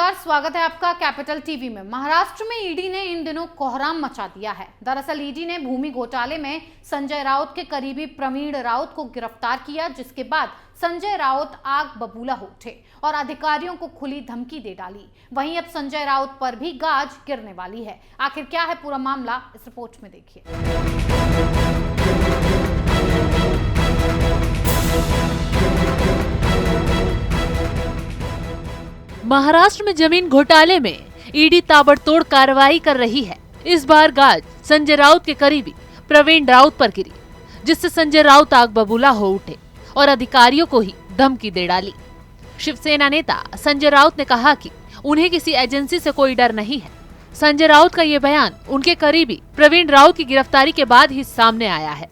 नमस्कार, स्वागत है आपका कैपिटल टीवी में। महाराष्ट्र में ईडी ने इन दिनों कोहराम मचा दिया है। दरअसल ईडी ने भूमि घोटाले में संजय राउत के करीबी प्रवीण राउत को गिरफ्तार किया, जिसके बाद संजय राउत आग बबूला हो उठे और अधिकारियों को खुली धमकी दे डाली। वहीं अब संजय राउत पर भी गाज गिरने वाली है। आखिर क्या है पूरा मामला, इस रिपोर्ट में देखिए। महाराष्ट्र में जमीन घोटाले में ईडी ताबड़तोड़ कार्रवाई कर रही है। इस बार गाज संजय राउत के करीबी प्रवीण राउत पर गिरी, जिससे संजय राउत आग बबूला हो उठे और अधिकारियों को ही धमकी दे डाली। शिवसेना नेता संजय राउत ने कहा कि उन्हें किसी एजेंसी से कोई डर नहीं है। संजय राउत का ये बयान उनके करीबी प्रवीण राउत की गिरफ्तारी के बाद ही सामने आया है।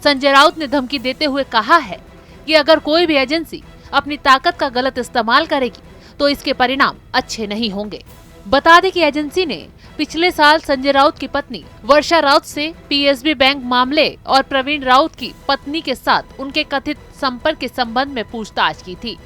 संजय राउत ने धमकी देते हुए कहा है कि अगर कोई भी एजेंसी अपनी ताकत का गलत इस्तेमाल करेगी तो इसके परिणाम अच्छे नहीं होंगे। बता दें कि एजेंसी ने पिछले साल संजय राउत की पत्नी वर्षा राउत से पीएसबी बैंक मामले और प्रवीण राउत की पत्नी के साथ उनके कथित संपर्क के संबंध में पूछताछ की थी।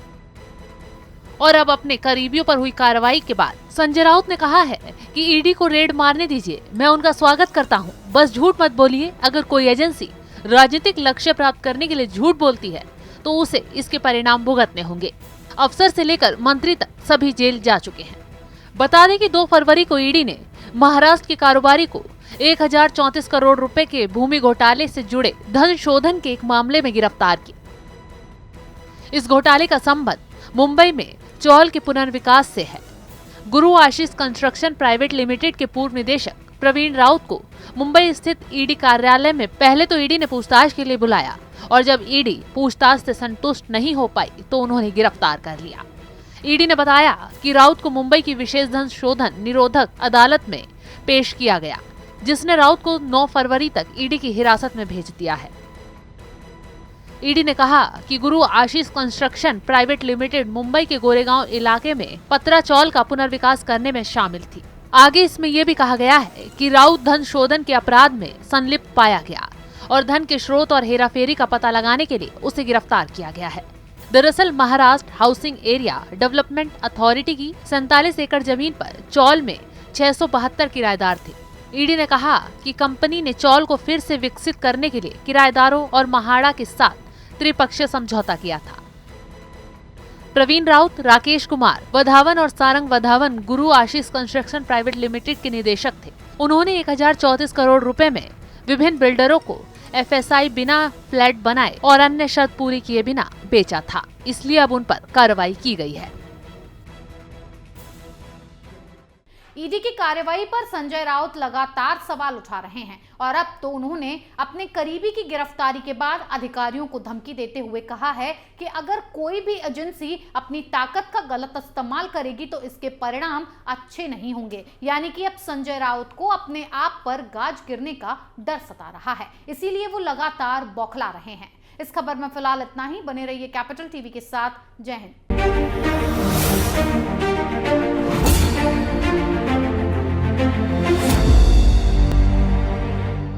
और अब अपने करीबियों पर हुई कार्रवाई के बाद संजय राउत ने कहा है कि ईडी को रेड मारने दीजिए, मैं उनका स्वागत करता हूं। बस झूठ मत बोलिए। अगर कोई एजेंसी राजनीतिक लक्ष्य प्राप्त करने के लिए झूठ बोलती है तो उसे इसके परिणाम भुगतने होंगे। अफसर से लेकर मंत्री तक सभी जेल जा चुके हैं। बता दें कि 2 फरवरी को ईडी ने महाराष्ट्र के कारोबारी को 1034 करोड़ रुपए के भूमि घोटाले से जुड़े धन शोधन के एक मामले में गिरफ्तार किया। इस घोटाले का संबंध मुंबई में चौल के पुनर्विकास से है। गुरु आशीष कंस्ट्रक्शन प्राइवेट लिमिटेड के पूर्व निदेशक प्रवीण राउत को मुंबई स्थित ईडी कार्यालय में पहले तो ईडी ने पूछताछ के लिए बुलाया और जब ईडी पूछताछ से संतुष्ट नहीं हो पाई तो उन्होंने गिरफ्तार कर लिया। ईडी ने बताया कि राउत को मुंबई की विशेष धन शोधन निरोधक अदालत में पेश किया गया, जिसने राउत को 9 फरवरी तक ईडी की हिरासत में भेज दिया है। ईडी ने कहा कि गुरु आशीष कंस्ट्रक्शन प्राइवेट लिमिटेड मुंबई के गोरेगांव इलाके में पतरा चौल का पुनर्विकास करने में शामिल थी। आगे इसमें यह भी कहा गया है कि राउत धन शोधन के अपराध में संलिप्त पाया गया और धन के स्रोत और हेराफेरी का पता लगाने के लिए उसे गिरफ्तार किया गया है। दरअसल Maharashtra housing area development authority की 47 एकड़ जमीन पर चौल में 672 किराएदार थे। ईडी ने कहा कि कंपनी ने चौल को फिर से विकसित करने के लिए किराएदारों और महाड़ा के साथ त्रिपक्षीय समझौता किया था। प्रवीण राउत, राकेश कुमार वधावन और सारंग वधावन गुरु आशीष कंस्ट्रक्शन प्राइवेट लिमिटेड के निदेशक थे। उन्होंने 1034 करोड़ रुपए में विभिन्न बिल्डरों को एफएसआई बिना फ्लैट बनाए और अन्य शर्त पूरी किए बिना बेचा था, इसलिए अब उन पर कार्रवाई की गई है। ईडी की कार्रवाई पर संजय राउत लगातार सवाल उठा रहे हैं और अब तो उन्होंने अपने करीबी की गिरफ्तारी के बाद अधिकारियों को धमकी देते हुए कहा है कि अगर कोई भी एजेंसी अपनी ताकत का गलत इस्तेमाल करेगी तो इसके परिणाम अच्छे नहीं होंगे। यानी कि अब संजय राउत को अपने आप पर गाज गिरने का डर सता रहा है, इसीलिए वो लगातार बौखला रहे हैं। इस खबर में फिलहाल इतना ही। बने रहिए कैपिटल टीवी के साथ। जय हिंद।